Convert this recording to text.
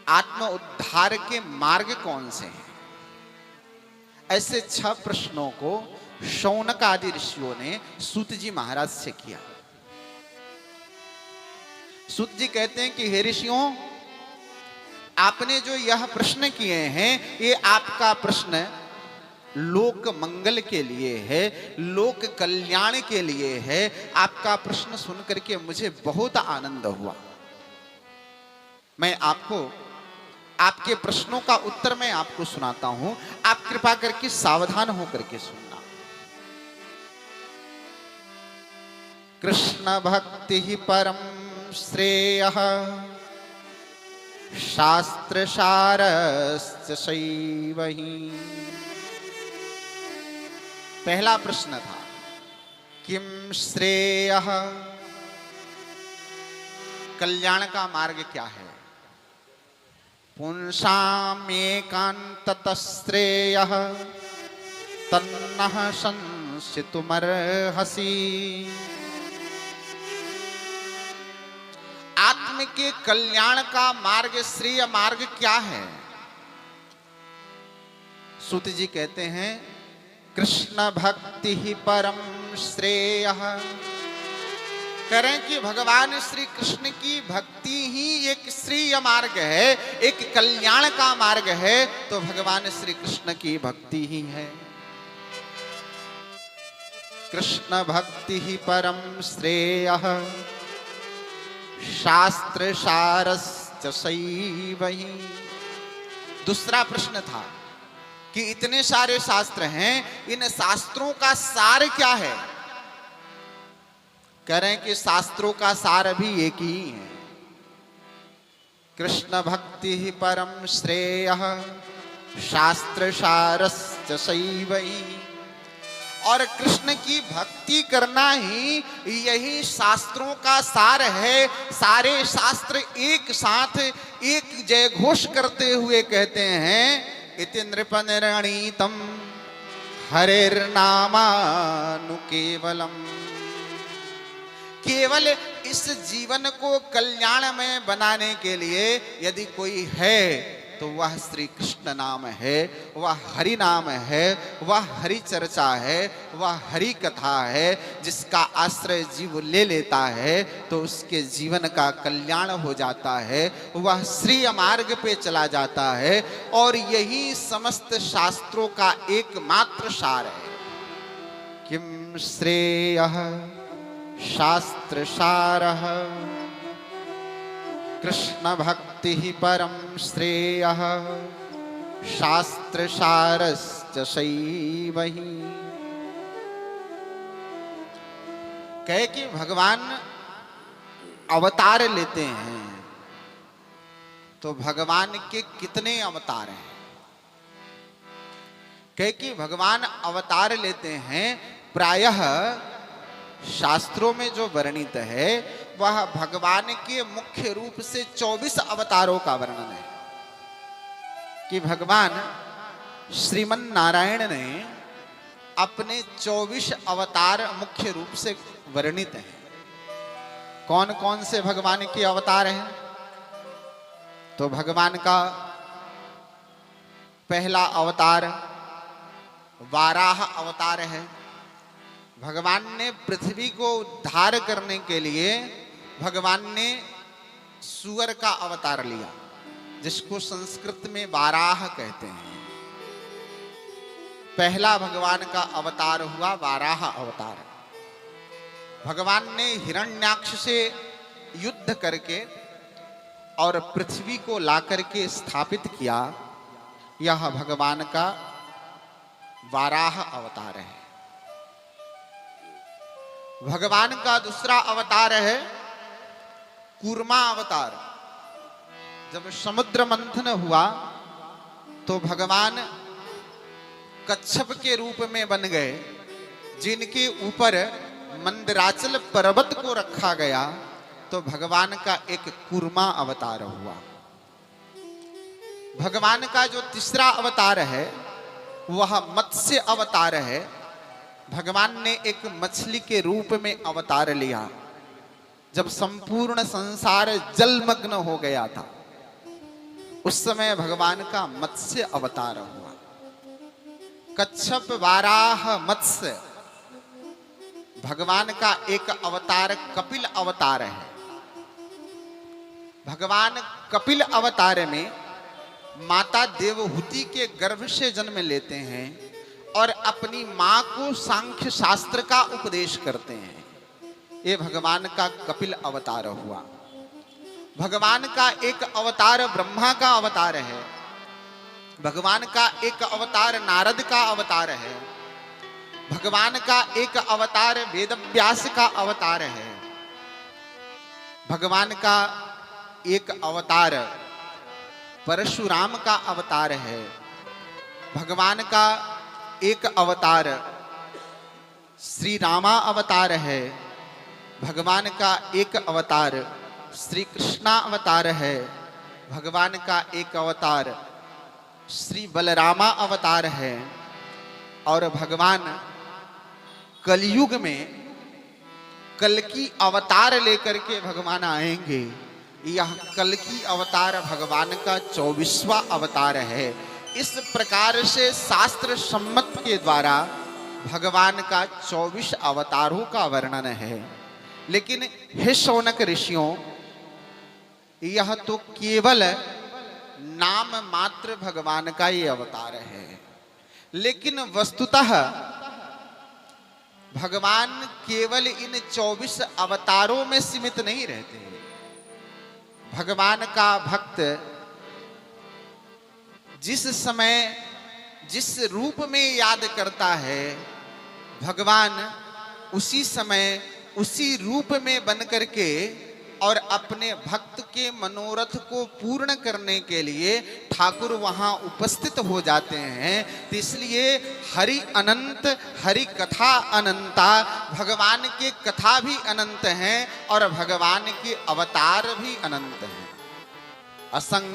आत्म उद्धार के मार्ग कौन से हैं? ऐसे 6 प्रश्नों को शौनक आदि ऋषियों ने सूत जी महाराज से किया। सूत जी कहते हैं कि हे ऋषियों, आपने जो यह प्रश्न किए हैं, ये आपका प्रश्न लोक मंगल के लिए है, लोक कल्याण के लिए है। आपका प्रश्न सुनकर के मुझे बहुत आनंद हुआ। मैं आपको आपके प्रश्नों का उत्तर मैं आपको सुनाता हूं, आप कृपा करके सावधान होकर के सुनना। कृष्ण भक्ति ही परम श्रेयः शास्त्र सारश्च शैवहि। पहला प्रश्न था किम श्रेयः, कल्याण का मार्ग क्या है? पुंसाम एकांततः श्रेयः तन्नः संशितुमर्हसि। आत्म के कल्याण का मार्ग, श्रेय मार्ग क्या है? सूत जी कहते हैं कृष्ण भक्ति ही परम श्रेयः। करें कि भगवान श्री कृष्ण की भक्ति ही एक श्रेय मार्ग है, एक कल्याण का मार्ग है, तो भगवान श्री कृष्ण की भक्ति ही है। कृष्ण भक्ति ही परम श्रेयः शास्त्र सारश्च शैवहि। दूसरा प्रश्न था कि इतने सारे शास्त्र हैं, इन शास्त्रों का सार क्या है? करें कि शास्त्रों का सार भी एक ही है। कृष्ण भक्ति ही परम श्रेयः शास्त्र सारश्च शैवहि। और कृष्ण की भक्ति करना ही यही शास्त्रों का सार है। सारे शास्त्र एक साथ एक जय घोष करते हुए कहते हैं इति नृपनिर्णीतम हरेर्नामानुकेवलम। केवल इस जीवन को कल्याणमय बनाने के लिए यदि कोई है तो वह श्री कृष्ण नाम है, वह हरि नाम है, वह हरि चर्चा है, वह हरि कथा है। जिसका आश्रय जीव ले लेता है तो उसके जीवन का कल्याण हो जाता है, वह श्रेय मार्ग पे चला जाता है। और यही समस्त शास्त्रों का एकमात्र सार है। किम श्रेयः शास्त्र सारः कृष्ण भक्ति ही परम श्रेयः शास्त्र सारश्च शैवहि। कहे कि भगवान अवतार लेते हैं तो भगवान के कितने अवतार हैं? कहे कि भगवान अवतार लेते हैं, प्रायः शास्त्रों में जो वर्णित है वह भगवान के मुख्य रूप से 24 अवतारों का वर्णन है। कि भगवान श्रीमन नारायण ने अपने 24 अवतार मुख्य रूप से वर्णित हैं। कौन कौन से भगवान के अवतार हैं? तो भगवान का पहला अवतार वाराह अवतार है। भगवान ने पृथ्वी को उद्धार करने के लिए भगवान ने सूअर का अवतार लिया, जिसको संस्कृत में वाराह कहते हैं। पहला भगवान का अवतार हुआ वाराह अवतार। भगवान ने हिरण्याक्ष से युद्ध करके और पृथ्वी को लाकर के स्थापित किया। यह भगवान का वाराह अवतार है। भगवान का दूसरा अवतार है कूर्मा अवतार। जब समुद्र मंथन हुआ तो भगवान कच्छप के रूप में बन गए, जिनके ऊपर मंदराचल पर्वत को रखा गया तो भगवान का एक कूर्मा अवतार हुआ। भगवान का जो तीसरा अवतार है वह मत्स्य अवतार है। भगवान ने एक मछली के रूप में अवतार लिया जब संपूर्ण संसार जलमग्न हो गया था। उस समय भगवान का मत्स्य अवतार हुआ। कच्छप वाराह मत्स्य, भगवान का एक अवतार कपिल अवतार है। भगवान कपिल अवतार में माता देवहूति के गर्भ से जन्म लेते हैं और अपनी मां को सांख्य शास्त्र का उपदेश करते हैं। ये भगवान का कपिल अवतार हुआ। भगवान का एक अवतार ब्रह्मा का अवतार है। भगवान का एक अवतार नारद का अवतार है। भगवान का एक अवतार वेदव्यास का अवतार है। भगवान का एक अवतार परशुराम का अवतार है। भगवान का एक अवतार श्री रामा अवतार है। भगवान का एक अवतार श्री कृष्णा अवतार है। भगवान का एक अवतार श्री बलरामा अवतार है। और भगवान कलयुग में कल्कि अवतार लेकर के भगवान आएंगे। यह कल्कि अवतार भगवान का 24वां अवतार है। इस प्रकार से शास्त्र सम्मत के द्वारा भगवान का 24 अवतारों का वर्णन है। लेकिन हे शौनक ऋषियों, यह तो केवल नाम मात्र भगवान का ये अवतार है। लेकिन वस्तुतः भगवान केवल इन 24 अवतारों में सीमित नहीं रहते। भगवान का भक्त जिस समय जिस रूप में याद करता है, भगवान उसी समय उसी रूप में बन करके और अपने भक्त के मनोरथ को पूर्ण करने के लिए ठाकुर वहां उपस्थित हो जाते हैं। तो इसलिए हरि अनंत, हरि कथा अनंता, भगवान के कथा भी अनंत हैं और भगवान के अवतार भी अनंत हैं। असंग